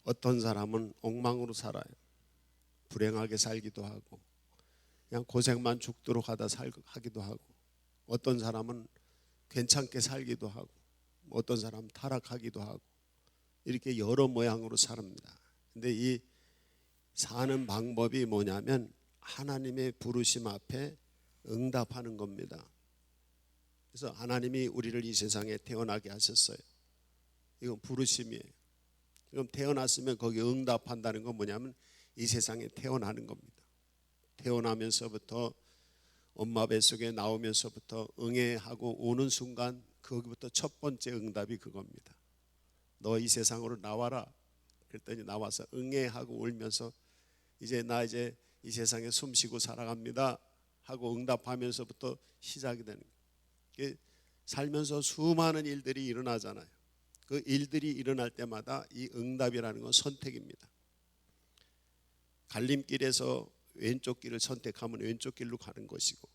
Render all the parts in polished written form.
어떤 사람은 엉망으로 살아요. 불행하게 살기도 하고 그냥 고생만 죽도록 하기도 하고, 어떤 사람은 괜찮게 살기도 하고, 어떤 사람은 타락하기도 하고, 이렇게 여러 모양으로 삽니다. 근데 이 사는 방법이 뭐냐면 하나님의 부르심 앞에 응답하는 겁니다. 그래서 하나님이 우리를 이 세상에 태어나게 하셨어요. 이건 부르심이에요. 그럼 태어났으면 거기에 응답한다는 건 뭐냐면 이 세상에 태어나는 겁니다. 태어나면서부터 엄마 뱃속에 나오면서부터 응애하고 오는 순간 거기부터 첫 번째 응답이 그겁니다. 너 이 세상으로 나와라. 그랬더니 나와서 응애하고 울면서 이제 이 세상에 숨쉬고 살아갑니다 하고 응답하면서부터 시작이 되는 거예요. 살면서 수많은 일들이 일어나잖아요. 그 일들이 일어날 때마다 이 응답이라는 건 선택입니다. 갈림길에서 왼쪽 길을 선택하면 왼쪽 길로 가는 것이고,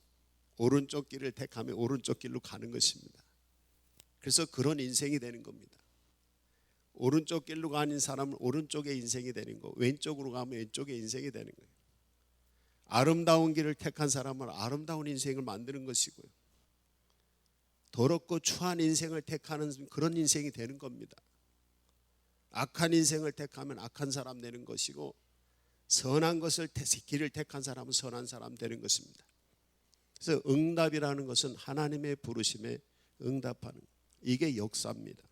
오른쪽 길을 택하면 오른쪽 길로 가는 것입니다. 그래서 그런 인생이 되는 겁니다. 오른쪽 길로 가는 사람은 오른쪽의 인생이 되는 거고, 왼쪽으로 가면 왼쪽의 인생이 되는 거예요. 아름다운 길을 택한 사람은 아름다운 인생을 만드는 것이고요, 더럽고 추한 인생을 택하는 그런 인생이 되는 겁니다. 악한 인생을 택하면 악한 사람 되는 것이고, 선한 길을 택한 사람은 선한 사람 되는 것입니다. 그래서 응답이라는 것은 하나님의 부르심에 응답하는, 이게 역사입니다.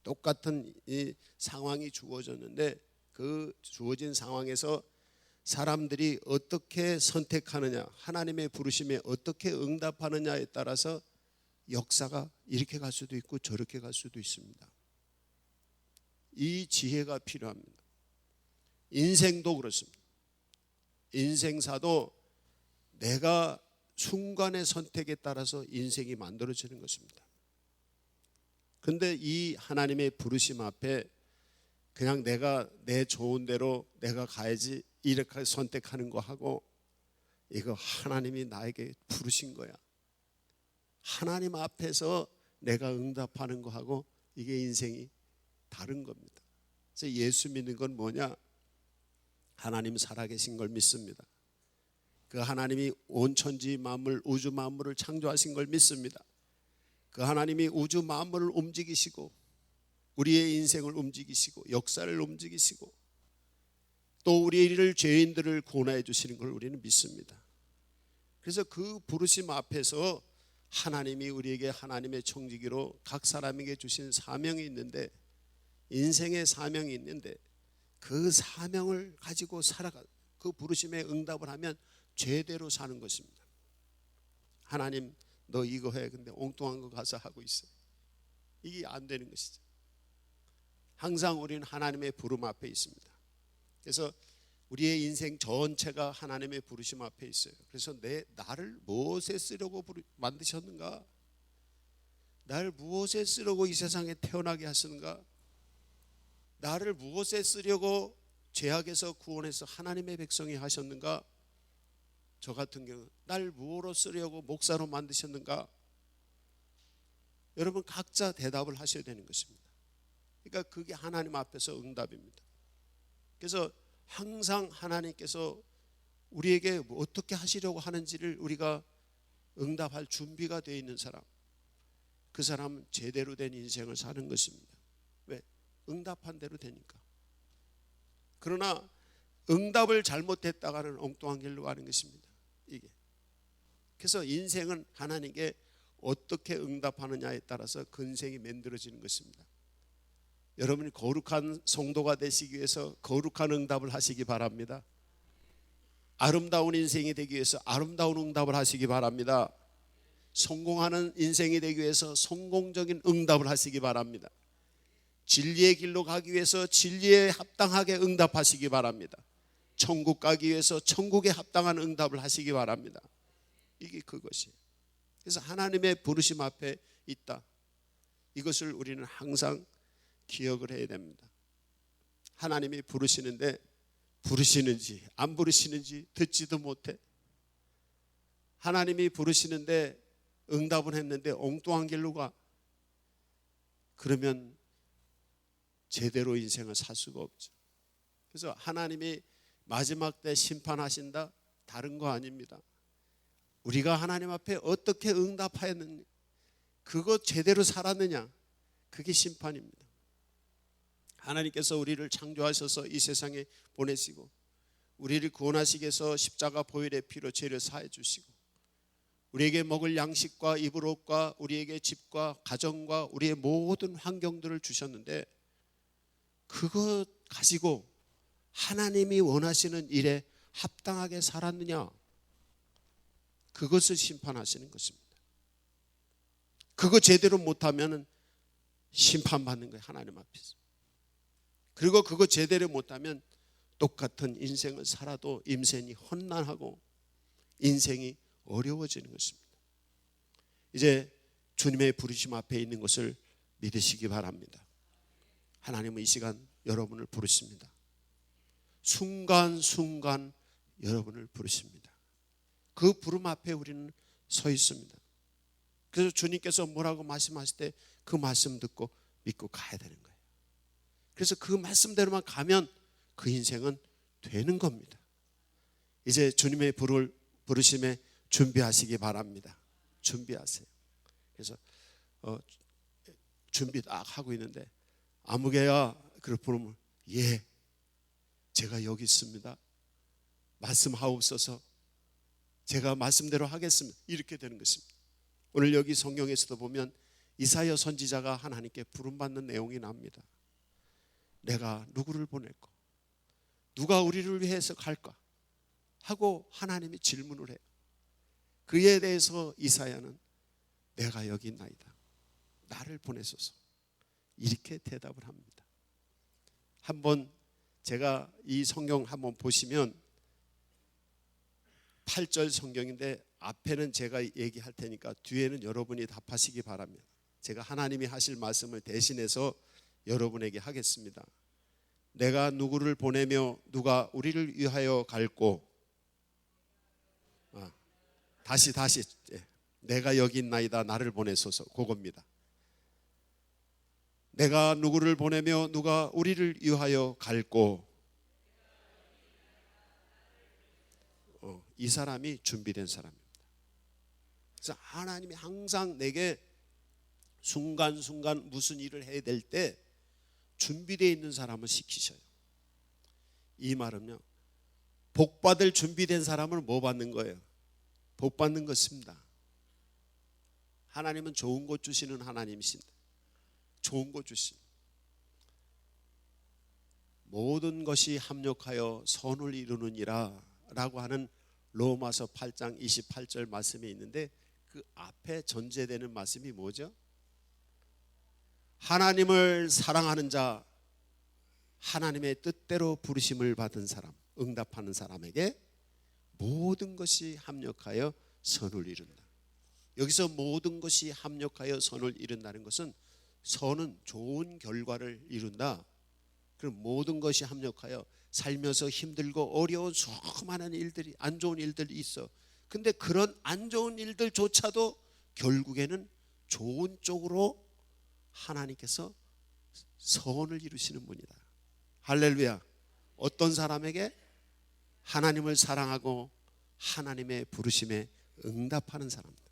똑같은 이 상황이 주어졌는데 그 주어진 상황에서 사람들이 어떻게 선택하느냐, 하나님의 부르심에 어떻게 응답하느냐에 따라서 역사가 이렇게 갈 수도 있고 저렇게 갈 수도 있습니다. 이 지혜가 필요합니다. 인생도 그렇습니다. 인생사도 내가 순간의 선택에 따라서 인생이 만들어지는 것입니다. 그런데 이 하나님의 부르심 앞에 그냥 내가 내 좋은 대로 내가 가야지 이렇게 선택하는 거 하고, 이거 하나님이 나에게 부르신 거야, 하나님 앞에서 내가 응답하는 거 하고, 이게 인생이 다른 겁니다. 그래서 예수 믿는 건 뭐냐? 하나님 살아계신 걸 믿습니다. 그 하나님이 온 천지 만물 우주 만물을 창조하신 걸 믿습니다. 그 하나님이 우주 만물을 움직이시고 우리의 인생을 움직이시고 역사를 움직이시고 또 우리를 죄인들을 구원해 주시는 걸 우리는 믿습니다. 그래서 그 부르심 앞에서 하나님이 우리에게 하나님의 청지기로 각 사람에게 주신 사명이 있는데, 인생의 사명이 있는데 그 사명을 가지고 살아가, 그 부르심에 응답을 하면 죄대로 사는 것입니다. 하나님 너 이거 해, 근데 엉뚱한 거 가서 하고 있어, 이게 안 되는 것이죠. 항상 우리는 하나님의 부름 앞에 있습니다. 그래서 우리의 인생 전체가 하나님의 부르심 앞에 있어요. 그래서 나를 무엇에 쓰려고 만드셨는가, 나를 무엇에 쓰려고 이 세상에 태어나게 하시는가, 나를 무엇에 쓰려고 죄악에서 구원해서 하나님의 백성이 하셨는가, 저 같은 경우 날 무엇으로 쓰려고 목사로 만드셨는가. 여러분 각자 대답을 하셔야 되는 것입니다. 그러니까 그게 하나님 앞에서 응답입니다. 그래서 항상 하나님께서 우리에게 어떻게 하시려고 하는지를 우리가 응답할 준비가 되어 있는 사람, 그 사람은 제대로 된 인생을 사는 것입니다. 왜? 응답한 대로 되니까. 그러나 응답을 잘못했다가는 엉뚱한 길로 가는 것입니다. 이게. 그래서 인생은 하나님께 어떻게 응답하느냐에 따라서 근생이 만들어지는 것입니다. 여러분이 거룩한 성도가 되시기 위해서 거룩한 응답을 하시기 바랍니다. 아름다운 인생이 되기 위해서 아름다운 응답을 하시기 바랍니다. 성공하는 인생이 되기 위해서 성공적인 응답을 하시기 바랍니다. 진리의 길로 가기 위해서 진리에 합당하게 응답하시기 바랍니다. 천국 가기 위해서 천국에 합당한 응답을 하시기 바랍니다. 이게 그것이에요. 그래서 하나님의 부르심 앞에 있다, 이것을 우리는 항상 기억을 해야 됩니다. 하나님이 부르시는데 부르시는지 안 부르시는지 듣지도 못해. 하나님이 부르시는데 응답은 했는데 엉뚱한 길로 가. 그러면 제대로 인생을 살 수가 없죠. 그래서 하나님이 마지막 때 심판하신다? 다른 거 아닙니다. 우리가 하나님 앞에 어떻게 응답하였느냐, 그거 제대로 살았느냐, 그게 심판입니다. 하나님께서 우리를 창조하셔서 이 세상에 보내시고 우리를 구원하시기 위해서 십자가 보혈의 피로 죄를 사해 주시고 우리에게 먹을 양식과 입을 옷과 우리에게 집과 가정과 우리의 모든 환경들을 주셨는데 그것 가지고 하나님이 원하시는 일에 합당하게 살았느냐, 그것을 심판하시는 것입니다. 그거 제대로 못하면 심판받는 거예요, 하나님 앞에서. 그리고 그거 제대로 못하면 똑같은 인생을 살아도 인생이 험난하고 인생이 어려워지는 것입니다. 이제 주님의 부르심 앞에 있는 것을 믿으시기 바랍니다. 하나님은 이 시간 여러분을 부르십니다. 순간순간 여러분을 부르십니다. 그 부름 앞에 우리는 서 있습니다. 그래서 주님께서 뭐라고 말씀하실 때 그 말씀 듣고 믿고 가야 되는 거예요. 그래서 그 말씀대로만 가면 그 인생은 되는 겁니다. 이제 주님의 부르심에 준비하시기 바랍니다. 준비하세요. 그래서 준비 딱 하고 있는데 아무개야, 그걸 부르면 예, 제가 여기 있습니다. 말씀하옵소서. 제가 말씀대로 하겠습니다. 이렇게 되는 것입니다. 오늘 여기 성경에서도 보면 이사야 선지자가 하나님께 부름받는 내용이 나옵니다. 내가 누구를 보낼까? 누가 우리를 위해서 갈까? 하고 하나님이 질문을 해요. 그에 대해서 이사야는 내가 여기 있나이다, 나를 보내소서, 이렇게 대답을 합니다. 한번 제가 이 성경 한번 보시면 8절 성경인데 앞에는 제가 얘기할 테니까 뒤에는 여러분이 답하시기 바랍니다. 제가 하나님이 하실 말씀을 대신해서 여러분에게 하겠습니다. 내가 누구를 보내며 누가 우리를 위하여 갈꼬. 다시 내가 여기 있나이다, 나를 보내소서, 그겁니다. 내가 누구를 보내며 누가 우리를 위하여 갈꼬. 이 사람이 준비된 사람입니다. 그래서 하나님이 항상 내게 순간순간 무슨 일을 해야 될 때 준비되어 있는 사람을 시키셔요. 이 말은요, 복받을 준비된 사람을 뭐 받는 거예요? 복 받는 것입니다. 하나님은 좋은 것 주시는 하나님이신데, 좋은 것 주신 모든 것이 합력하여 선을 이루느니라 라고 하는 로마서 8장 28절 말씀이 있는데 그 앞에 전제되는 말씀이 뭐죠? 하나님을 사랑하는 자, 하나님의 뜻대로 부르심을 받은 사람, 응답하는 사람에게 모든 것이 합력하여 선을 이룬다. 여기서 모든 것이 합력하여 선을 이룬다는 것은 선은 좋은 결과를 이룬다. 그럼 모든 것이 합력하여 살면서 힘들고 어려운 수많은 일들이, 안 좋은 일들이 있어. 근데 그런 안 좋은 일들조차도 결국에는 좋은 쪽으로 하나님께서 선을 이루시는 분이다. 할렐루야. 어떤 사람에게? 하나님을 사랑하고 하나님의 부르심에 응답하는 사람입니다.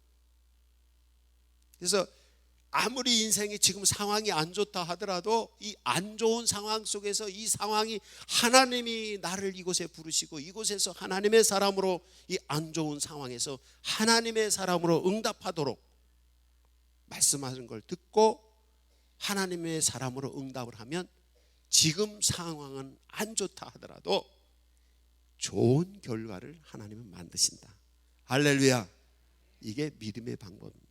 그래서 아무리 인생이 지금 상황이 안 좋다 하더라도 이 안 좋은 상황 속에서 이 상황이 하나님이 나를 이곳에 부르시고 이곳에서 하나님의 사람으로, 이 안 좋은 상황에서 하나님의 사람으로 응답하도록 말씀하는 걸 듣고 하나님의 사람으로 응답을 하면 지금 상황은 안 좋다 하더라도 좋은 결과를 하나님은 만드신다. 할렐루야. 이게 믿음의 방법입니다.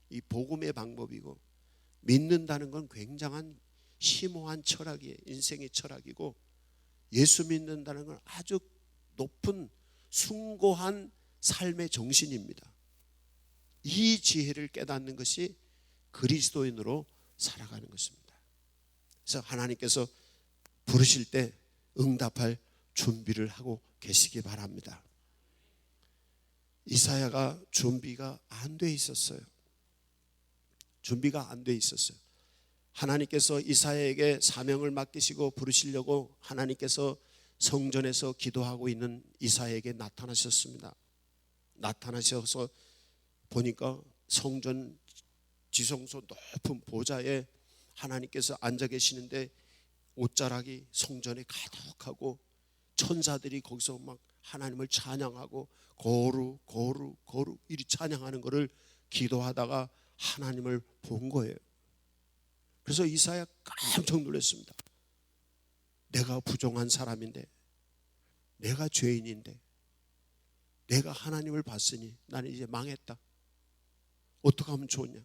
이 복음의 방법이고, 믿는다는 건 굉장한 심오한 철학이에요. 인생의 철학이고, 예수 믿는다는 건 아주 높은 숭고한 삶의 정신입니다. 이 지혜를 깨닫는 것이 그리스도인으로 살아가는 것입니다. 그래서 하나님께서 부르실 때 응답할 준비를 하고 계시기 바랍니다. 이사야가 준비가 안 돼 있었어요. 준비가 안 돼 있었어요. 하나님께서 이사야에게 사명을 맡기시고 부르시려고 하나님께서 성전에서 기도하고 있는 이사야에게 나타나셨습니다. 나타나셔서 보니까 성전 지성소 높은 보좌에 하나님께서 앉아 계시는데 옷자락이 성전에 가득하고 천사들이 거기서 막 하나님을 찬양하고 거룩 거룩 거룩 이리 찬양하는 것을 기도하다가 하나님을 본 거예요. 그래서 이사야 깜짝 놀랐습니다. 내가 부정한 사람인데, 내가 죄인인데, 내가 하나님을 봤으니 나는 이제 망했다. 어떻게 하면 좋냐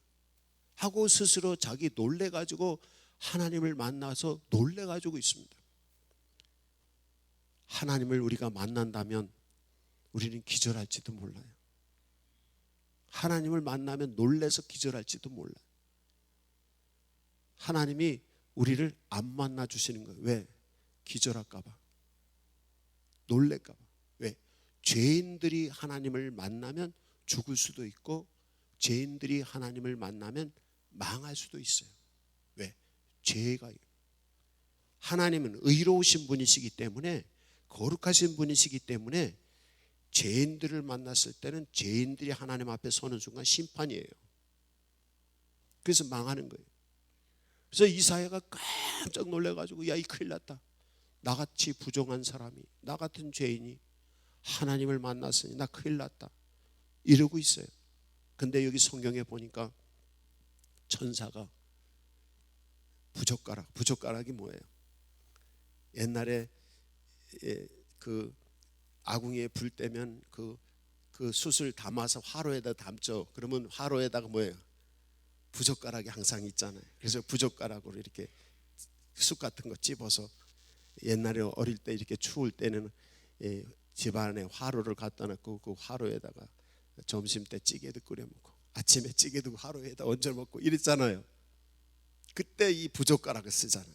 하고 스스로 자기 놀래가지고 하나님을 만나서 놀래가지고 있습니다. 하나님을 우리가 만난다면 우리는 기절할지도 몰라요. 하나님을 만나면 놀래서 기절할지도 몰라요. 하나님이 우리를 안 만나 주시는 거예요. 왜? 기절할까 봐, 놀랄까 봐. 왜? 죄인들이 하나님을 만나면 죽을 수도 있고 죄인들이 하나님을 만나면 망할 수도 있어요. 왜? 죄가. 하나님은 의로우신 분이시기 때문에, 거룩하신 분이시기 때문에 죄인들을 만났을 때는 죄인들이 하나님 앞에 서는 순간 심판이에요. 그래서 망하는 거예요. 그래서 이사야가 깜짝 놀라가지고 야, 이 큰일 났다. 나같이 부정한 사람이, 나 같은 죄인이 하나님을 만났으니 나 큰일 났다 이러고 있어요. 근데 여기 성경에 보니까 천사가 부젓가락이 뭐예요? 옛날에 그 아궁이에 불 때면 그 숯을 담아서 화로에다 담죠. 그러면 화로에다가 뭐예요? 부젓가락이 항상 있잖아요. 그래서 부젓가락으로 이렇게 숯 같은 거 찝어서 옛날에 어릴 때 이렇게 추울 때는 집안에 화로를 갖다 놓고 그 화로에다가 점심 때 찌개도 끓여 먹고 아침에 찌개도 화로에다 얹어 먹고 이랬잖아요. 그때 이 부젓가락을 쓰잖아요.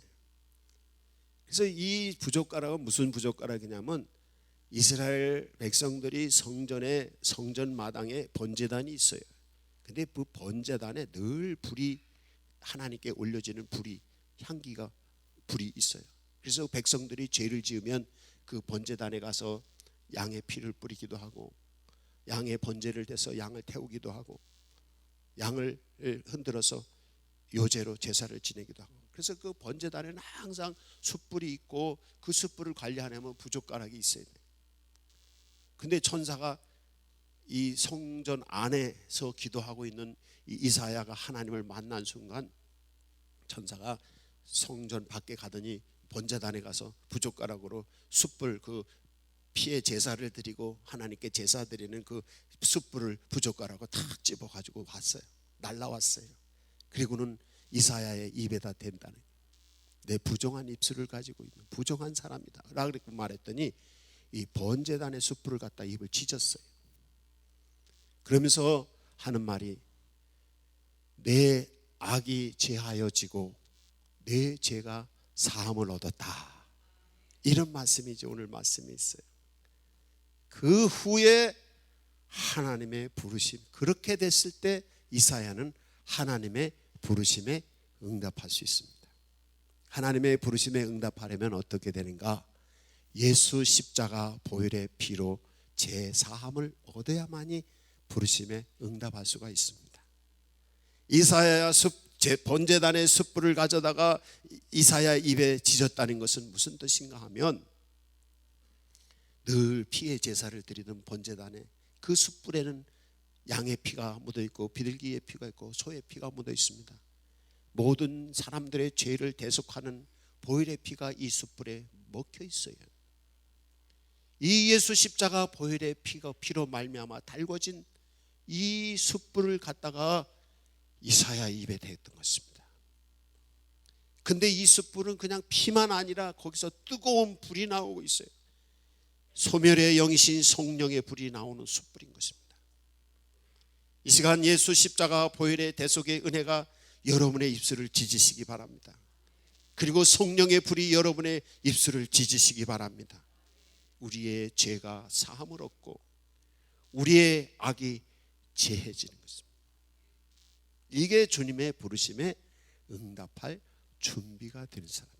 그래서 이 부젓가락은 무슨 부젓가락이냐면 이스라엘 백성들이 성전 마당에 번제단이 있어요. 근데 그 번제단에 늘 불이, 하나님께 올려지는 향기가 불이 있어요. 그래서 백성들이 죄를 지으면 그 번제단에 가서 양의 피를 뿌리기도 하고 양의 번제를 대서 양을 태우기도 하고 양을 흔들어서 요제로 제사를 지내기도 하고, 그래서 그 번제단에는 항상 숯불이 있고 그 숯불을 관리하려면 부젓가락이 있어야 돼요. 근데 천사가 이 성전 안에서 기도하고 있는 이사야가 하나님을 만난 순간 천사가 성전 밖에 가더니 번제단에 가서 부젓가락으로 숯불, 그 피의 제사를 드리고 하나님께 제사 드리는 그 숯불을 부젓가락으로 탁 집어가지고 왔어요. 날라왔어요. 그리고는 이사야의 입에다 댄다는, 내 부정한 입술을 가지고 있는 부정한 사람이다 라고 말했더니 이 번제단의 숯불을 갖다 입을 찢었어요. 그러면서 하는 말이, 내 악이 제하여지고 내 죄가 사함을 얻었다, 이런 말씀이죠. 오늘 말씀이 있어요. 그 후에 하나님의 부르심, 그렇게 됐을 때 이사야는 하나님의 부르심에 응답할 수 있습니다. 하나님의 부르심에 응답하려면 어떻게 되는가? 예수 십자가 보혈의 피로 제 사함을 얻어야만이 부르심에 응답할 수가 있습니다. 이사야 번제단의 숯불을 가져다가 이사야 입에 지졌다는 것은 무슨 뜻인가 하면, 늘 피의 제사를 드리던 번제단에 그 숯불에는 양의 피가 묻어 있고 비둘기의 피가 있고 소의 피가 묻어 있습니다. 모든 사람들의 죄를 대속하는 보혈의 피가 이 숯불에 먹혀 있어요. 이 예수 십자가 보혈의 피로 말미암아 달궈진 이 숯불을 갖다가 이사야 입에 대었던 것입니다. 근데 이 숯불은 그냥 피만 아니라 거기서 뜨거운 불이 나오고 있어요. 소멸의 영이신 성령의 불이 나오는 숯불인 것입니다. 이 시간 예수 십자가 보혈의 대속의 은혜가 여러분의 입술을 지지시기 바랍니다. 그리고 성령의 불이 여러분의 입술을 지지시기 바랍니다. 우리의 죄가 사함을 얻고 우리의 악이 제해지는 것입니다. 이게 주님의 부르심에 응답할 준비가 되는 사람입니다.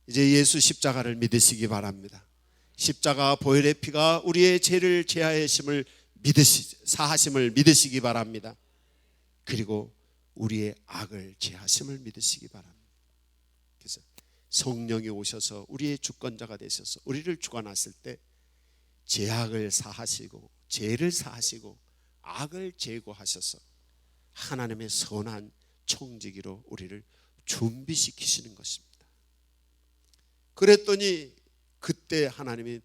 이제 예수 십자가를 믿으시기 바랍니다. 십자가 보혈의 피가 우리의 죄를 제하심을 사하심을 믿으시기 바랍니다. 그리고 우리의 악을 제하심을 믿으시기 바랍니다. 그래서 성령이 오셔서 우리의 주권자가 되셔서 우리를 주관하실 때 죄악을 사하시고 죄를 사하시고 악을 제거하셔서 하나님의 선한 청지기로 우리를 준비시키시는 것입니다. 그랬더니 그때 하나님이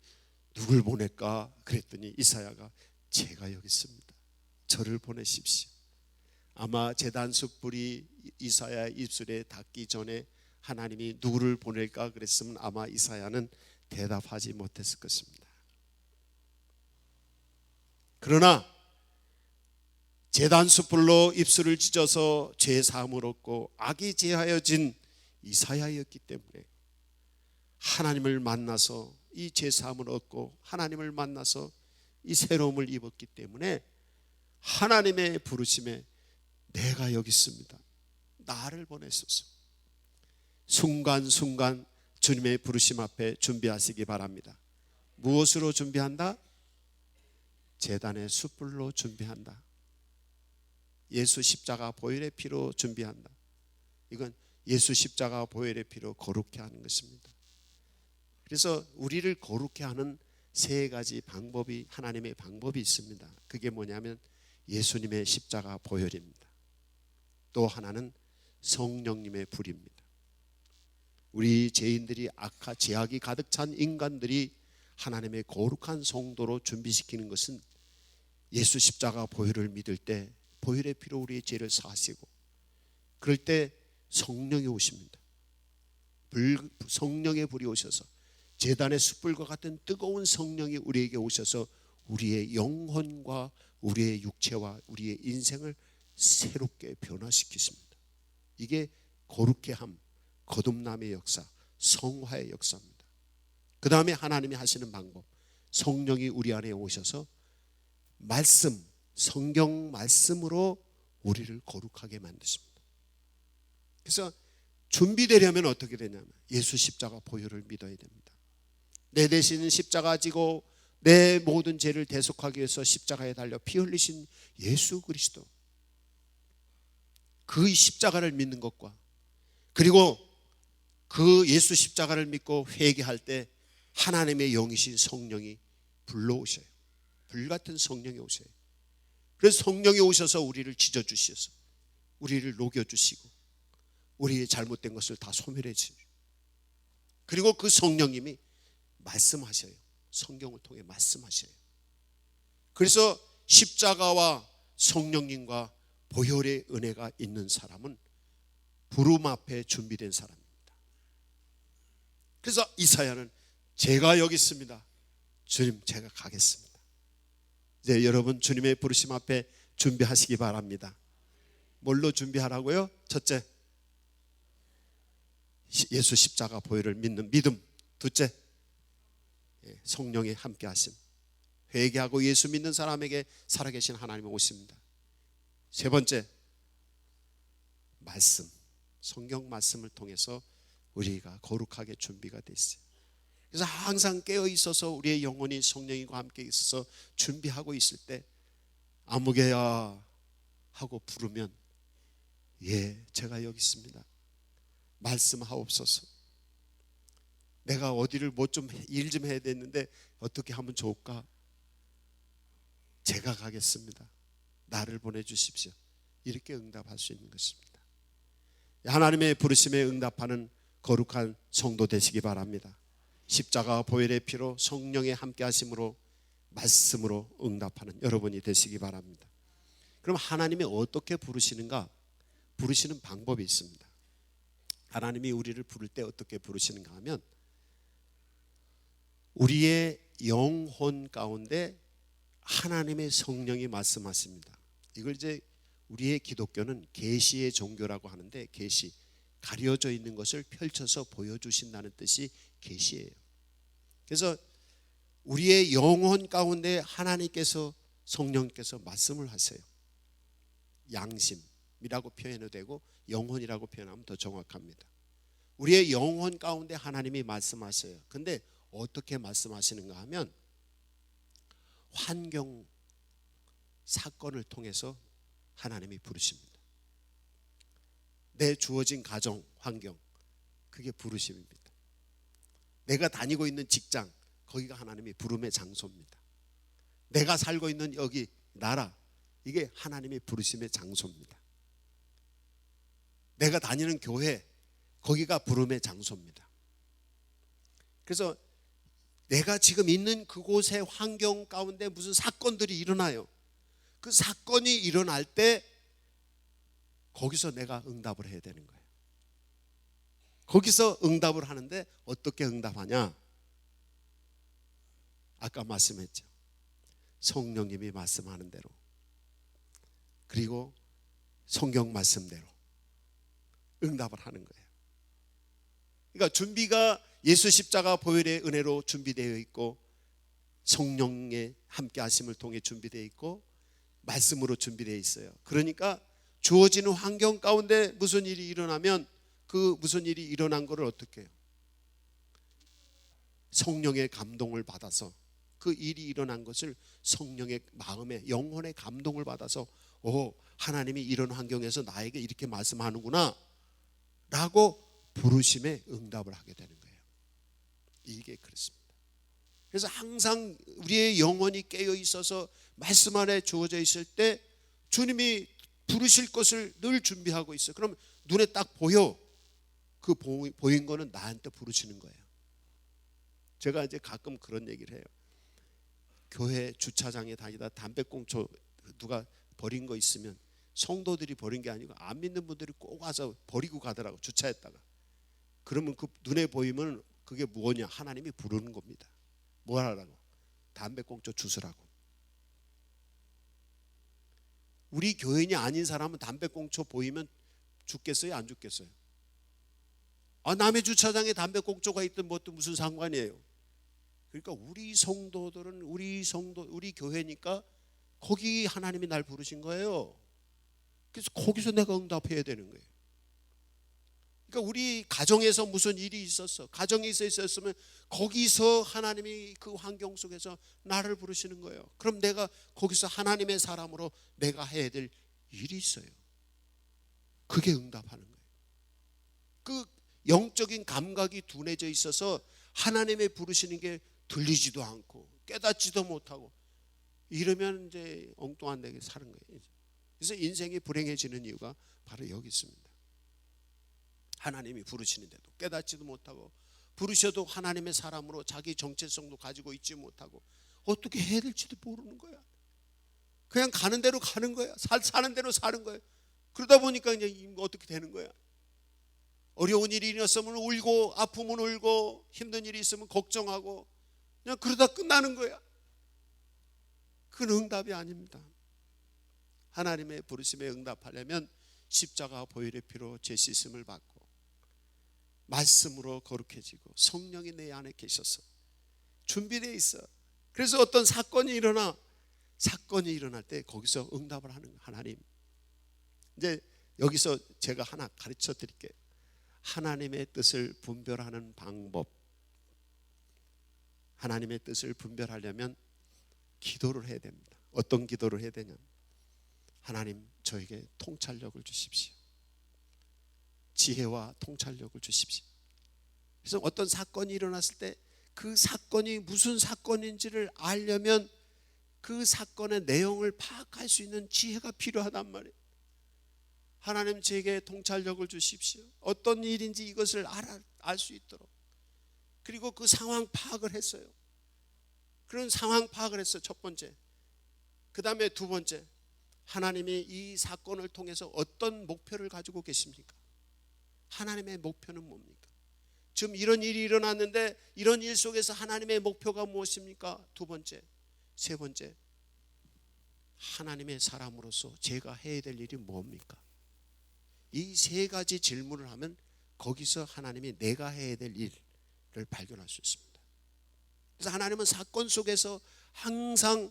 누굴 보낼까? 그랬더니 이사야가 제가 여기 있습니다. 저를 보내십시오. 아마 제단 숯불이 이사야의 입술에 닿기 전에 하나님이 누구를 보낼까 그랬으면 아마 이사야는 대답하지 못했을 것입니다. 그러나 제단 숯불로 입술을 찢어서 죄 사함을 얻고 악이 제하여진 이사야였기 때문에 하나님을 만나서 이 죄 사함을 얻고 하나님을 만나서 이 새로움을 입었기 때문에 하나님의 부르심에 내가 여기 있습니다. 나를 보내소서. 순간순간 주님의 부르심 앞에 준비하시기 바랍니다. 무엇으로 준비한다? 제단의 숯불로 준비한다. 예수 십자가 보혈의 피로 준비한다. 이건 예수 십자가 보혈의 피로 거룩해 하는 것입니다. 그래서 우리를 거룩해 하는 세 가지 방법이, 하나님의 방법이 있습니다. 그게 뭐냐면 예수님의 십자가 보혈입니다. 또 하나는 성령님의 불입니다. 우리 죄인들이 죄악이 가득 찬 인간들이 하나님의 거룩한 성도로 준비시키는 것은 예수 십자가 보혈을 믿을 때 보혈의 피로 우리의 죄를 사하시고, 그럴 때 성령이 오십니다. 성령의 불이 오셔서 제단의 숯불과 같은 뜨거운 성령이 우리에게 오셔서 우리의 영혼과 우리의 육체와 우리의 인생을 새롭게 변화시키십니다. 이게 거룩해 함, 거듭남의 역사, 성화의 역사입니다. 그 다음에 하나님이 하시는 방법, 성령이 우리 안에 오셔서 말씀, 성경 말씀으로 우리를 거룩하게 만드십니다. 그래서 준비되려면 어떻게 되냐면 예수 십자가 보혈을 믿어야 됩니다. 내 대신 십자가 지고 내 모든 죄를 대속하기 위해서 십자가에 달려 피 흘리신 예수 그리스도, 그 십자가를 믿는 것과, 그리고 그 예수 십자가를 믿고 회개할 때 하나님의 영이신 성령이 불러오셔요. 불같은 성령이 오셔요. 그래서 성령이 오셔서 우리를 찢어주셔서 우리를 녹여주시고 우리의 잘못된 것을 다 소멸해 주시고, 그리고 그 성령님이 말씀하셔요. 성경을 통해 말씀하셔요. 그래서 십자가와 성령님과 보혈의 은혜가 있는 사람은 부름 앞에 준비된 사람입니다. 그래서 이사야는 제가 여기 있습니다. 주님, 제가 가겠습니다. 이제 여러분 주님의 부르심 앞에 준비하시기 바랍니다. 뭘로 준비하라고요? 첫째, 예수 십자가 보혈을 믿는 믿음. 둘째, 성령의 함께 하심. 회개하고 예수 믿는 사람에게 살아계신 하나님이 오십니다. 세 번째, 말씀, 성경 말씀을 통해서 우리가 거룩하게 준비가 돼 있어요. 그래서 항상 깨어 있어서 우리의 영혼이 성령과 함께 있어서 준비하고 있을 때 아무개야 하고 부르면, 예, 제가 여기 있습니다. 말씀하옵소서. 내가 어디를 뭐 좀 일 좀 해야 되는데 어떻게 하면 좋을까? 제가 가겠습니다. 나를 보내주십시오. 이렇게 응답할 수 있는 것입니다. 하나님의 부르심에 응답하는 거룩한 성도 되시기 바랍니다. 십자가 보혈의 피로 성령의 함께 하심으로 말씀으로 응답하는 여러분이 되시기 바랍니다. 그럼 하나님이 어떻게 부르시는가? 부르시는 방법이 있습니다. 하나님이 우리를 부를 때 어떻게 부르시는가 하면, 우리의 영혼 가운데 하나님의 성령이 말씀하십니다. 이걸 이제 우리의 기독교는 계시의 종교라고 하는데, 계시, 가려져 있는 것을 펼쳐서 보여주신다는 뜻이 계시예요. 그래서 우리의 영혼 가운데 하나님께서, 성령께서 말씀을 하세요. 양심, 마음이라고 표현해도 되고 영혼이라고 표현하면 더 정확합니다. 우리의 영혼 가운데 하나님이 말씀하셔요. 근데 어떻게 말씀하시는가 하면 환경, 사건을 통해서 하나님이 부르십니다. 내 주어진 가정, 환경, 그게 부르심입니다. 내가 다니고 있는 직장, 거기가 하나님이 부름의 장소입니다. 내가 살고 있는 여기 나라, 이게 하나님의 부르심의 장소입니다. 내가 다니는 교회, 거기가 부름의 장소입니다. 그래서 내가 지금 있는 그곳의 환경 가운데 무슨 사건들이 일어나요. 그 사건이 일어날 때 거기서 내가 응답을 해야 되는 거예요. 거기서 응답을 하는데 어떻게 응답하냐? 아까 말씀했죠. 성령님이 말씀하는 대로, 그리고 성경 말씀대로 응답을 하는 거예요. 그러니까 준비가 예수 십자가 보혈의 은혜로 준비되어 있고, 성령의 함께 하심을 통해 준비되어 있고, 말씀으로 준비되어 있어요. 그러니까 주어지는 환경 가운데 무슨 일이 일어나면 그 무슨 일이 일어난 것을 어떻게 해요? 성령의 감동을 받아서, 그 일이 일어난 것을 성령의 마음에, 영혼의 감동을 받아서 하나님이 이런 환경에서 나에게 이렇게 말씀하는구나 라고 부르심에 응답을 하게 되는 거예요. 이게 그렇습니다. 그래서 항상 우리의 영혼이 깨어 있어서 말씀 안에 주어져 있을 때 주님이 부르실 것을 늘 준비하고 있어요. 그럼 눈에 딱 보여. 그 보인 거는 나한테 부르시는 거예요. 제가 이제 가끔 그런 얘기를 해요. 교회 주차장에 다니다 담배꽁초 누가 버린 거 있으면 성도들이 버린 게 아니고 안 믿는 분들이 꼭 와서 버리고 가더라고, 주차했다가. 그러면 그 눈에 보이면 그게 뭐냐? 하나님이 부르는 겁니다. 뭐 하라고? 담배꽁초 주스라고. 우리 교인이 아닌 사람은 담배꽁초 보이면 죽겠어요? 안 죽겠어요? 남의 주차장에 담배꽁초가 있든 뭐든 무슨 상관이에요? 그러니까 우리 성도들은 우리 교회니까 거기 하나님이 날 부르신 거예요. 그래서 거기서 내가 응답해야 되는 거예요. 그러니까 우리 가정에서 무슨 일이 있었어, 가정에 있었으면 거기서 하나님이 그 환경 속에서 나를 부르시는 거예요. 그럼 내가 거기서 하나님의 사람으로 내가 해야 될 일이 있어요. 그게 응답하는 거예요. 그 영적인 감각이 둔해져 있어서 하나님의 부르시는 게 들리지도 않고 깨닫지도 못하고 이러면 이제 엉뚱한 데게 사는 거예요. 그래서 인생이 불행해지는 이유가 바로 여기 있습니다. 하나님이 부르시는데도 깨닫지도 못하고, 부르셔도 하나님의 사람으로 자기 정체성도 가지고 있지 못하고 어떻게 해야 될지도 모르는 거야. 그냥 가는 대로 가는 거야. 사는 대로 사는 거야. 그러다 보니까 이제 어떻게 되는 거야. 어려운 일이 있으면 울고, 아프면 울고, 힘든 일이 있으면 걱정하고, 그냥 그러다 끝나는 거야. 그건 응답이 아닙니다. 하나님의 부르심에 응답하려면 십자가 보혈의 피로 죄 씻음을 받고 말씀으로 거룩해지고 성령이 내 안에 계셔서 준비되어 있어. 그래서 어떤 사건이 일어날 때 거기서 응답을 하는 하나님. 이제 여기서 제가 하나 가르쳐 드릴게요. 하나님의 뜻을 분별하는 방법. 하나님의 뜻을 분별하려면 기도를 해야 됩니다. 어떤 기도를 해야 되냐면, 하나님 저에게 통찰력을 주십시오. 지혜와 통찰력을 주십시오. 그래서 어떤 사건이 일어났을 때 그 사건이 무슨 사건인지를 알려면 그 사건의 내용을 파악할 수 있는 지혜가 필요하단 말이에요. 하나님 저에게 통찰력을 주십시오. 어떤 일인지 이것을 알 수 있도록. 그리고 그 상황 파악을 했어요. 그런 상황 파악을 했어요. 첫 번째. 그 다음에 두 번째, 하나님이 이 사건을 통해서 어떤 목표를 가지고 계십니까? 하나님의 목표는 뭡니까? 지금 이런 일이 일어났는데 이런 일 속에서 하나님의 목표가 무엇입니까? 두 번째. 세 번째, 하나님의 사람으로서 제가 해야 될 일이 뭡니까? 이 세 가지 질문을 하면 거기서 하나님이 내가 해야 될 일을 발견할 수 있습니다. 그래서 하나님은 사건 속에서 항상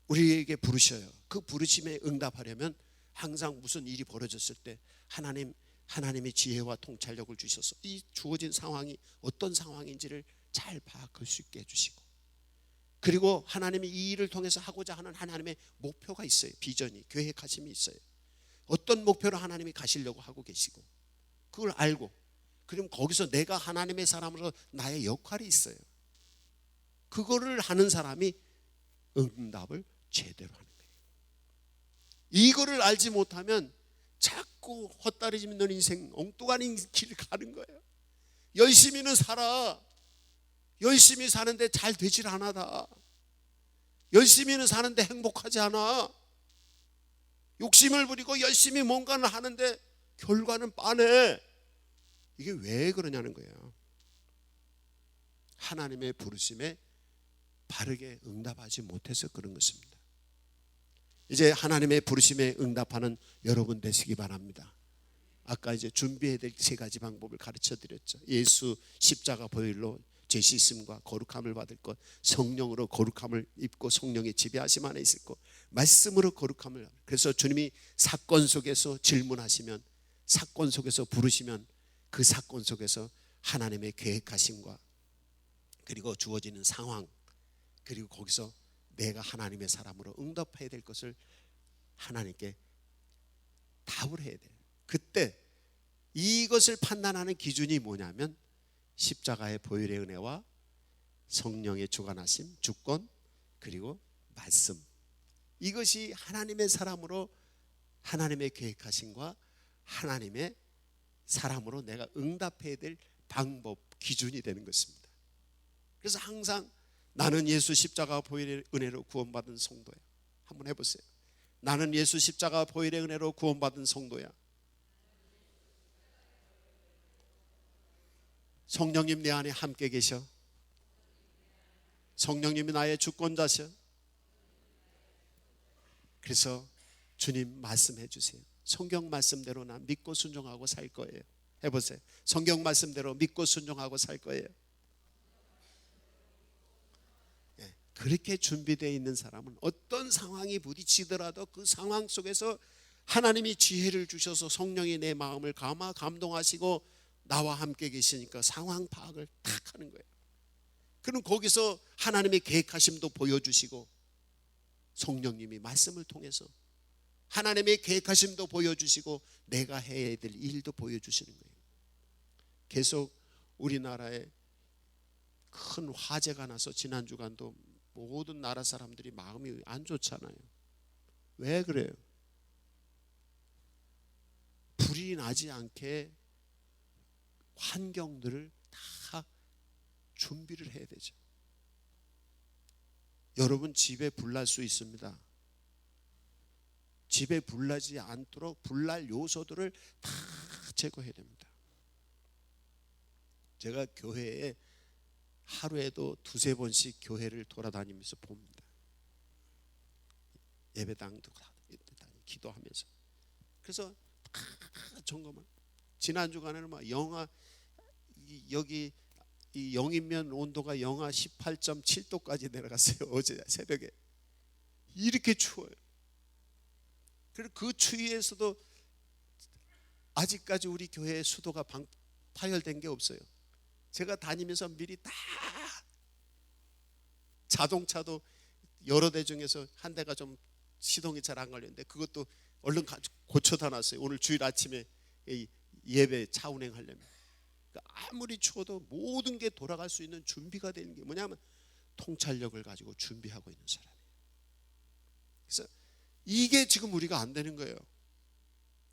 우리에게 부르셔요. 그 부르심에 응답하려면 항상 무슨 일이 벌어졌을 때 하나님이 지혜와 통찰력을 주셔서 이 주어진 상황이 어떤 상황인지를 잘 파악할 수 있게 해주시고, 그리고 하나님이 이 일을 통해서 하고자 하는 하나님의 목표가 있어요. 비전이, 계획하심이 있어요. 어떤 목표로 하나님이 가시려고 하고 계시고, 그걸 알고, 그럼 거기서 내가 하나님의 사람으로 나의 역할이 있어요. 그거를 하는 사람이 응답을 제대로 하는 거예요. 이거를 알지 못하면 자꾸 헛다리짓는 인생, 엉뚱한 길을 가는 거예요. 열심히는 살아. 열심히 사는데 잘 되질 않아. 열심히는 사는데 행복하지 않아. 욕심을 부리고 열심히 뭔가를 하는데 결과는 빤해. 이게 왜 그러냐는 거예요. 하나님의 부르심에 바르게 응답하지 못해서 그런 것입니다. 이제 하나님의 부르심에 응답하는 여러분 되시기 바랍니다. 아까 이제 준비해야 될 3가지 방법을 가르쳐 드렸죠. 예수 십자가 보혈로 죄 씻음과 거룩함을 받을 것, 성령으로 거룩함을 입고 성령의 지배하심 안에 있을 것, 말씀으로 거룩함을. 그래서 주님이 사건 속에서 질문하시면, 사건 속에서 부르시면 그 사건 속에서 하나님의 계획하심과 그리고 주어지는 상황, 그리고 거기서 내가 하나님의 사람으로 응답해야 될 것을 하나님께 답을 해야 돼요. 그때 이것을 판단하는 기준이 뭐냐면 십자가의 보혈의 은혜와 성령의 주관하심, 주권, 그리고 말씀. 이것이 하나님의 사람으로 하나님의 계획하심과 하나님의 사람으로 내가 응답해야 될 방법, 기준이 되는 것입니다. 그래서 항상 나는 예수 십자가 보혈의 은혜로 구원받은 성도야. 한번 해보세요. 나는 예수 십자가 보혈의 은혜로 구원받은 성도야. 성령님 내 안에 함께 계셔. 성령님이 나의 주권자셔. 그래서 주님 말씀해 주세요. 성경 말씀대로 난 믿고 순종하고 살 거예요. 해보세요. 성경 말씀대로 믿고 순종하고 살 거예요. 그렇게 준비되어 있는 사람은 어떤 상황이 부딪히더라도 그 상황 속에서 하나님이 지혜를 주셔서 성령이 내 마음을 감동하시고 나와 함께 계시니까 상황 파악을 탁 하는 거예요. 그럼 거기서 하나님의 계획하심도 보여주시고 성령님이 말씀을 통해서 하나님의 계획하심도 보여주시고 내가 해야 될 일도 보여주시는 거예요. 계속 우리나라에 큰 화재가 나서 지난 주간도 모든 나라 사람들이 마음이 안 좋잖아요. 왜 그래요? 불이 나지 않게 환경들을 다 준비를 해야 되죠. 여러분 집에 불날 수 있습니다. 집에 불나지 않도록 불날 요소들을 다 제거해야 됩니다. 제가 교회에 하루에도 2-3번씩 교회를 돌아다니면서 봅니다. 예배당도 기도하면서. 그래서 다 점검을. 지난 주간에는 막 영하 여기 이 영인면 온도가 영하 18.7도까지 내려갔어요. 어제 새벽에. 이렇게 추워요. 그리고 그 추위에서도 아직까지 우리 교회의 수도가 파열된 게 없어요. 제가 다니면서 미리 다 자동차도 여러 대 중에서 한 대가 좀 시동이 잘 안 걸렸는데 그것도 얼른 고쳐다 놨어요. 오늘 주일 아침에 예배 차 운행하려면. 그러니까 아무리 추워도 모든 게 돌아갈 수 있는 준비가 되는 게 뭐냐면 통찰력을 가지고 준비하고 있는 사람이에요. 그래서 이게 지금 우리가 안 되는 거예요.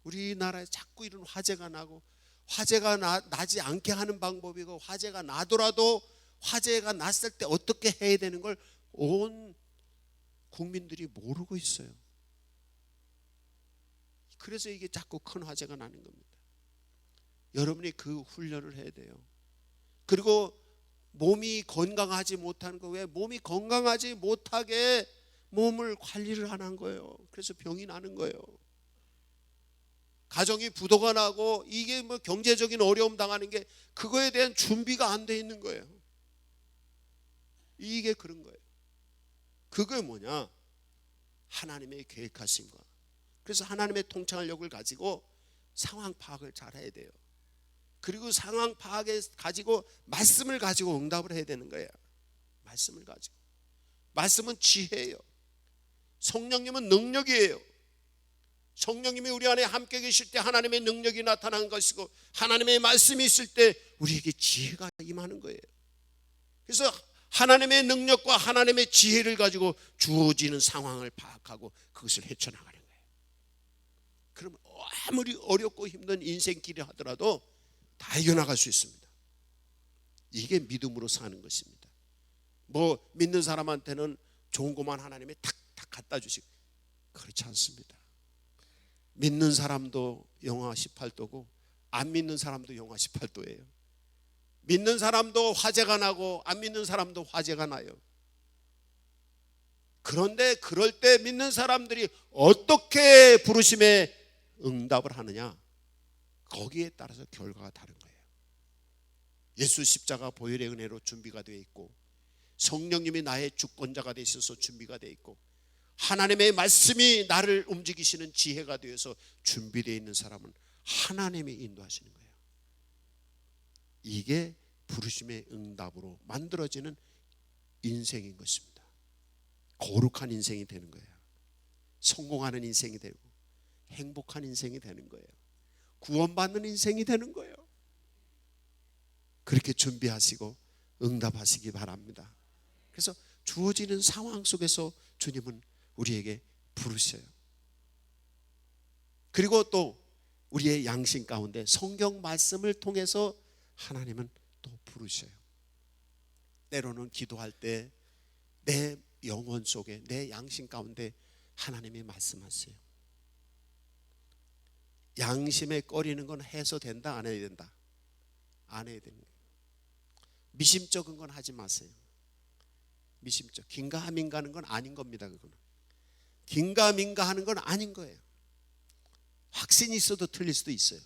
우리나라에 자꾸 이런 화재가 나고 화재가 나지 않게 하는 방법이고 화재가 나더라도 화재가 났을 때 어떻게 해야 되는 걸 온 국민들이 모르고 있어요. 그래서 이게 자꾸 큰 화재가 나는 겁니다. 여러분이 그 훈련을 해야 돼요. 그리고 몸이 건강하지 못하는 거, 왜 몸이 건강하지 못하게 몸을 관리를 안 한 거예요. 그래서 병이 나는 거예요. 가정이 부도가 나고 이게 뭐 경제적인 어려움 당하는 게 그거에 대한 준비가 안 돼 있는 거예요. 이게 그런 거예요. 그게 뭐냐? 하나님의 계획하심과 그래서 하나님의 통찰력을 가지고 상황 파악을 잘 해야 돼요. 그리고 상황 파악에 가지고 말씀을 가지고 응답을 해야 되는 거예요. 말씀을 가지고. 말씀은 지혜예요. 성령님은 능력이에요. 성령님이 우리 안에 함께 계실 때 하나님의 능력이 나타나는 것이고, 하나님의 말씀이 있을 때 우리에게 지혜가 임하는 거예요. 그래서 하나님의 능력과 하나님의 지혜를 가지고 주어지는 상황을 파악하고 그것을 헤쳐나가는 거예요. 그러면 아무리 어렵고 힘든 인생길이 하더라도 다 이겨나갈 수 있습니다. 이게 믿음으로 사는 것입니다. 뭐 믿는 사람한테는 좋은 것만 하나님이 탁탁 갖다 주시고, 그렇지 않습니다. 믿는 사람도 영하 18도고 안 믿는 사람도 영하 18도예요. 믿는 사람도 화재가 나고 안 믿는 사람도 화재가 나요. 그런데 그럴 때 믿는 사람들이 어떻게 부르심에 응답을 하느냐, 거기에 따라서 결과가 다른 거예요. 예수 십자가 보혈의 은혜로 준비가 되어 있고, 성령님이 나의 주권자가 되어 있어서 준비가 되어 있고, 하나님의 말씀이 나를 움직이시는 지혜가 되어서 준비되어 있는 사람은 하나님이 인도하시는 거예요. 이게 부르심의 응답으로 만들어지는 인생인 것입니다. 거룩한 인생이 되는 거예요. 성공하는 인생이 되고 행복한 인생이 되는 거예요. 구원받는 인생이 되는 거예요. 그렇게 준비하시고 응답하시기 바랍니다. 그래서 주어지는 상황 속에서 주님은 우리에게 부르셔요. 그리고 또 우리의 양심 가운데 성경 말씀을 통해서 하나님은 또 부르셔요. 때로는 기도할 때 내 영혼 속에, 내 양심 가운데 하나님이 말씀하세요. 양심에 꺼리는 건 해서 된다, 안 해야 된다? 안 해야 되는 거예요. 미심쩍은 건 하지 마세요. 미심쩍, 긴가민가 하는 건 아닌 겁니다. 그거는 긴가민가 하는 건 아닌 거예요. 확신이 있어도 틀릴 수도 있어요.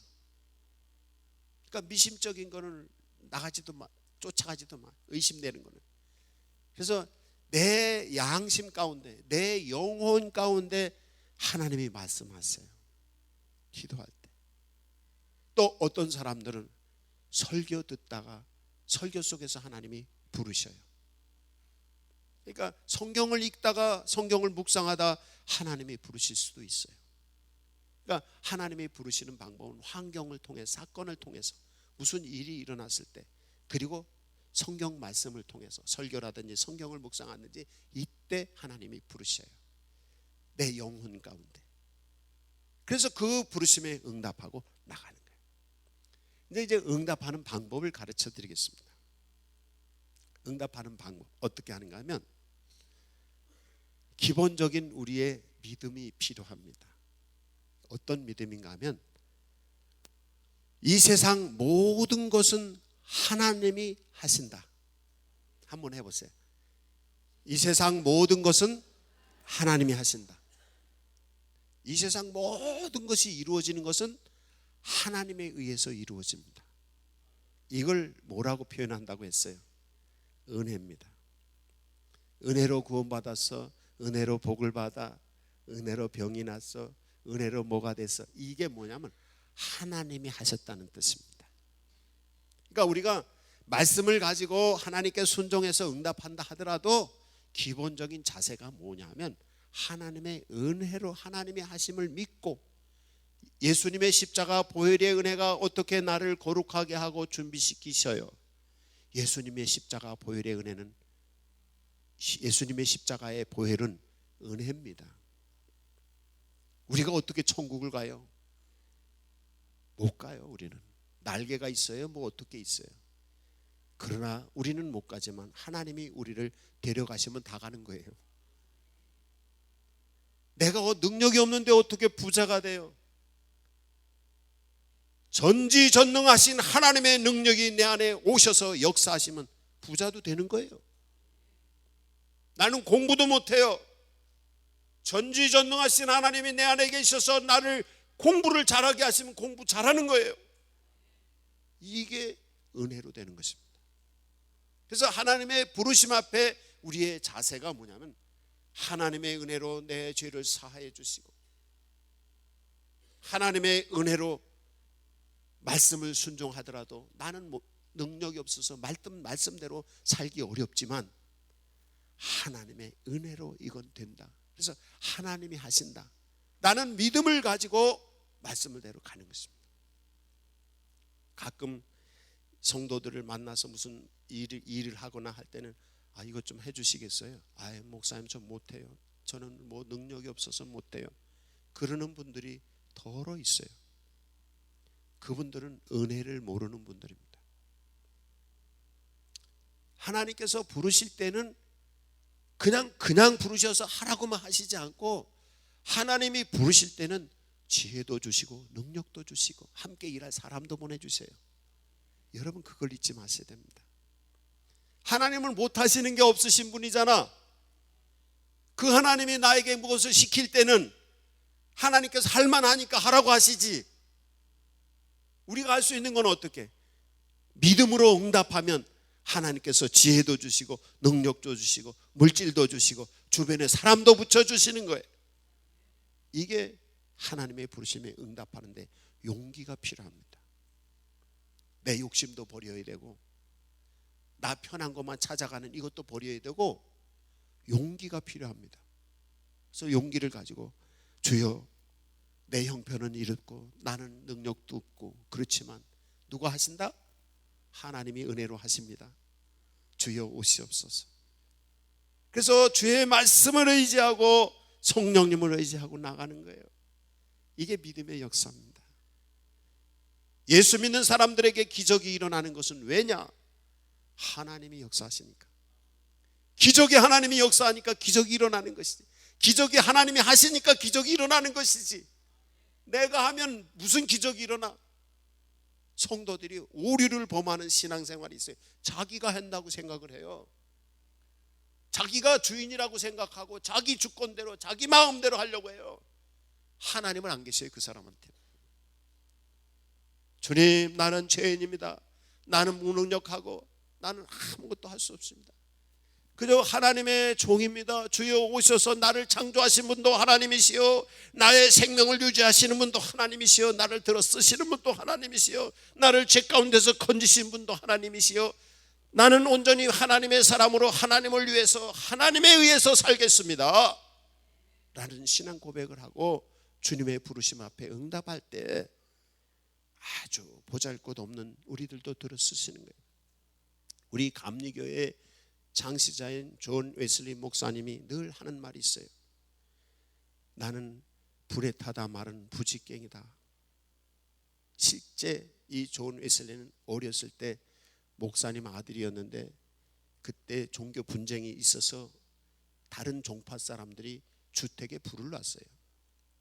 그러니까 미심적인 거는 나가지도 마, 쫓아가지도 마, 의심되는 거는. 그래서 내 양심 가운데, 내 영혼 가운데 하나님이 말씀하세요. 기도할 때. 또 어떤 사람들은 설교 듣다가 설교 속에서 하나님이 부르셔요. 그러니까 성경을 읽다가, 성경을 묵상하다 하나님이 부르실 수도 있어요. 그러니까 하나님이 부르시는 방법은 환경을 통해, 사건을 통해서, 무슨 일이 일어났을 때, 그리고 성경 말씀을 통해서 설교라든지 성경을 묵상하든지 이때 하나님이 부르셔요. 내 영혼 가운데. 그래서 그 부르심에 응답하고 나가는 거예요. 근데 이제 응답하는 방법을 가르쳐 드리겠습니다. 응답하는 방법 어떻게 하는가 하면, 기본적인 우리의 믿음이 필요합니다. 어떤 믿음인가 하면, 이 세상 모든 것은 하나님이 하신다. 한번 해보세요. 이 세상 모든 것은 하나님이 하신다. 이 세상 모든 것이 이루어지는 것은 하나님에 의해서 이루어집니다. 이걸 뭐라고 표현한다고 했어요? 은혜입니다. 은혜로 구원받았어, 은혜로 복을 받아, 은혜로 병이 났어, 은혜로 뭐가 됐어. 이게 뭐냐면 하나님이 하셨다는 뜻입니다. 그러니까 우리가 말씀을 가지고 하나님께 순종해서 응답한다 하더라도 기본적인 자세가 뭐냐면, 하나님의 은혜로 하나님이 하심을 믿고, 예수님의 십자가 보혈의 은혜가 어떻게 나를 거룩하게 하고 준비시키셔요. 예수님의 십자가 보혈의 은혜는, 예수님의 십자가의 보혈은 은혜입니다. 우리가 어떻게 천국을 가요? 못 가요. 우리는 날개가 있어요? 뭐 어떻게 있어요? 그러나 우리는 못 가지만 하나님이 우리를 데려가시면 다 가는 거예요. 내가 능력이 없는데 어떻게 부자가 돼요? 전지전능하신 하나님의 능력이 내 안에 오셔서 역사하시면 부자도 되는 거예요. 나는 공부도 못해요. 전지전능하신 하나님이 내 안에 계셔서 나를 공부를 잘하게 하시면 공부 잘하는 거예요. 이게 은혜로 되는 것입니다. 그래서 하나님의 부르심 앞에 우리의 자세가 뭐냐면, 하나님의 은혜로 내 죄를 사하여 주시고, 하나님의 은혜로 말씀을 순종하더라도 나는 능력이 없어서 말씀대로 살기 어렵지만 하나님의 은혜로 이건 된다. 그래서 하나님이 하신다. 나는 믿음을 가지고 말씀을대로 가는 것입니다. 가끔 성도들을 만나서 무슨 일을 하거나 할 때는 이것 좀 해주시겠어요? 목사님 저 못해요. 저는 능력이 없어서 못해요. 그러는 분들이 더러 있어요. 그분들은 은혜를 모르는 분들입니다. 하나님께서 부르실 때는 그냥 부르셔서 하라고만 하시지 않고 하나님이 부르실 때는 지혜도 주시고 능력도 주시고 함께 일할 사람도 보내주세요. 여러분 그걸 잊지 마셔야 됩니다. 하나님을 못하시는 게 없으신 분이잖아. 그 하나님이 나에게 무엇을 시킬 때는 하나님께서 할만하니까 하라고 하시지. 우리가 할 수 있는 건 어떻게? 믿음으로 응답하면 하나님께서 지혜도 주시고 능력도 주시고 물질도 주시고 주변에 사람도 붙여주시는 거예요. 이게 하나님의 부르심에 응답하는데 용기가 필요합니다. 내 욕심도 버려야 되고 나 편한 것만 찾아가는 이것도 버려야 되고 용기가 필요합니다. 그래서 용기를 가지고 주여 내 형편은 이렇고 나는 능력도 없고 그렇지만 누가 하신다? 하나님이 은혜로 하십니다. 주여 오시옵소서. 그래서 주의 말씀을 의지하고 성령님을 의지하고 나가는 거예요. 이게 믿음의 역사입니다. 예수 믿는 사람들에게 기적이 일어나는 것은 왜냐? 하나님이 역사하시니까. 기적이 하나님이 역사하니까 기적이 일어나는 것이지. 기적이 하나님이 하시니까 기적이 일어나는 것이지. 내가 하면 무슨 기적이 일어나? 성도들이 오류를 범하는 신앙생활이 있어요. 자기가 한다고 생각을 해요. 자기가 주인이라고 생각하고 자기 주권대로 자기 마음대로 하려고 해요. 하나님은 안 계셔요. 그 사람한테. 주님 나는 죄인입니다. 나는 무능력하고 나는 아무것도 할 수 없습니다. 그저 하나님의 종입니다. 주여 오셔서 나를 창조하신 분도 하나님이시요 나의 생명을 유지하시는 분도 하나님이시요 나를 들어 쓰시는 분도 하나님이시요 나를 죄 가운데서 건지신 분도 하나님이시요 나는 온전히 하나님의 사람으로 하나님을 위해서 하나님에 의해서 살겠습니다 라는 신앙 고백을 하고 주님의 부르심 앞에 응답할 때 아주 보잘것없는 우리들도 들어 쓰시는 거예요. 우리 감리교회 장시자인 존 웨슬리 목사님이 늘 하는 말이 있어요. 나는 불에 타다 마른 부지깽이다. 실제 이 존 웨슬리는 어렸을 때 목사님 아들이었는데 그때 종교 분쟁이 있어서 다른 종파 사람들이 주택에 불을 놨어요.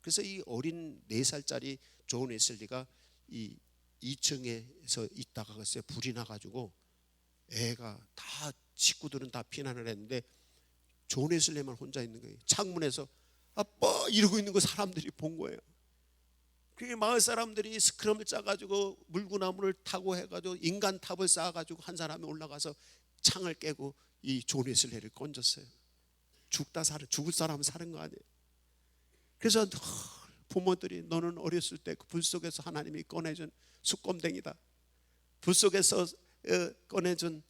그래서 이 어린 4살짜리 존 웨슬리가 이 2층에서 있다가 글쎄 불이 나가지고 애가 다 식구들은 다 피난을 했는데 존 웨슬리만 혼자 있는 거예요. 창문에서 아빠 이러고 있는 거 사람들이 본 거예요. 그게 마을 사람들이 스크럼을 짜가지고 물구나무를 타고 해가지고 인간탑을 쌓아가지고 한 사람이 올라가서 창을 깨고 이 존 웨슬리를 건졌어요. 죽을 사람은 사는 거 아니에요. 그래서 부모들이 너는 어렸을 때 그 불 속에서 하나님이 꺼내준 숯검댕이다. 불 속에서 꺼내준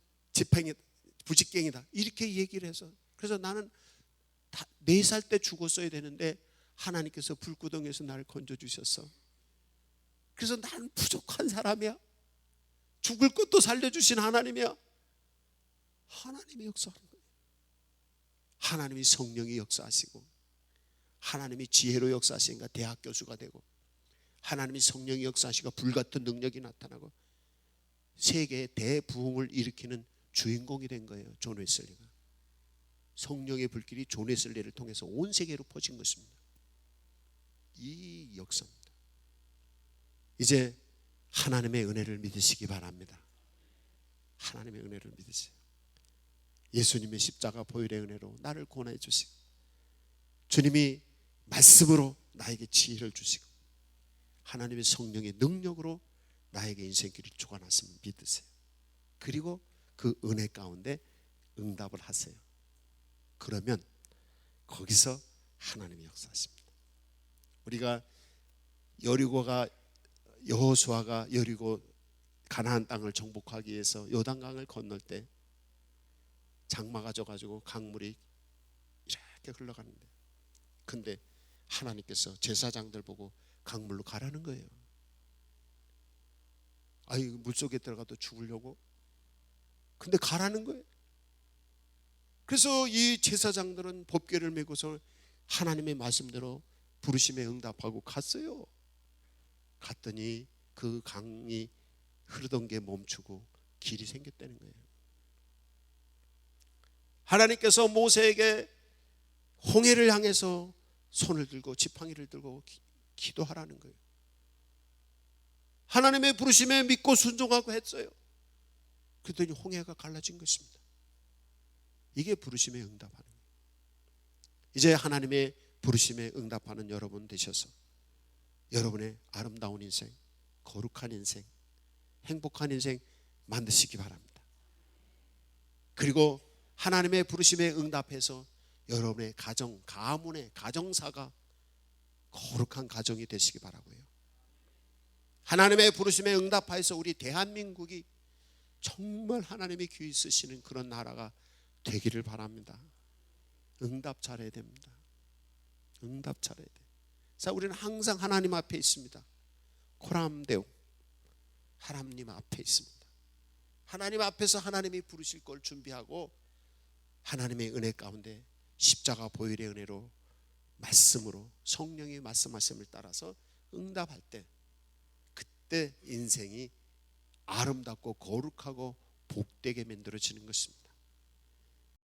부직갱이다. 이렇게 얘기를 해서 그래서 나는 4살 때 죽었어야 되는데 하나님께서 불구덩이에서 나를 건져주셨어. 그래서 난 부족한 사람이야. 죽을 것도 살려주신 하나님이야. 하나님이 역사하는 거예요. 하나님이 성령이 역사하시고 하나님이 지혜로 역사하시니까 대학 교수가 되고 하나님이 성령이 역사하시니까 불같은 능력이 나타나고 세계의 대부흥을 일으키는 주인공이 된 거예요. 존 웨슬리가. 성령의 불길이 존 웨슬리를 통해서 온 세계로 퍼진 것입니다. 이 역사입니다. 이제 하나님의 은혜를 믿으시기 바랍니다. 하나님의 은혜를 믿으세요. 예수님의 십자가 보혈의 은혜로 나를 구원해 주시고 주님이 말씀으로 나에게 지혜를 주시고 하나님의 성령의 능력으로 나에게 인생길을 주관하심을 믿으세요. 그리고 그 은혜 가운데 응답을 하세요. 그러면 거기서 하나님의 역사하십니다. 우리가 여호수아가 여리고 가나안 땅을 정복하기 위해서 요단강을 건널 때 장마가 져가지고 강물이 이렇게 흘러가는데, 근데 하나님께서 제사장들 보고 강물로 가라는 거예요. 아이, 물속에 들어가도 죽으려고? 근데 가라는 거예요. 그래서 이 제사장들은 법궤를 메고서 하나님의 말씀대로 부르심에 응답하고 갔어요. 갔더니 그 강이 흐르던 게 멈추고 길이 생겼다는 거예요. 하나님께서 모세에게 홍해를 향해서 손을 들고 지팡이를 들고 기도하라는 거예요. 하나님의 부르심에 믿고 순종하고 했어요. 그랬더니 홍해가 갈라진 것입니다. 이게 부르심에 응답하는 거예요. 이제 하나님의 부르심에 응답하는 여러분 되셔서 여러분의 아름다운 인생, 거룩한 인생, 행복한 인생 만드시기 바랍니다. 그리고 하나님의 부르심에 응답해서 여러분의 가정, 가문의 가정사가 거룩한 가정이 되시기 바라고요. 하나님의 부르심에 응답하여서 우리 대한민국이 정말 하나님의 귀히 쓰시는 그런 나라가 되기를 바랍니다. 응답 잘해야 됩니다. 응답 잘해야 돼. 자, 우리는 항상 하나님 앞에 있습니다. 코람데오, 하나님 앞에 있습니다. 하나님 앞에서 하나님이 부르실 걸 준비하고 하나님의 은혜 가운데 십자가 보혈의 은혜로 말씀으로 성령이 말씀하심을 따라서 응답할 때, 그때 인생이 아름답고 거룩하고 복되게 만들어지는 것입니다.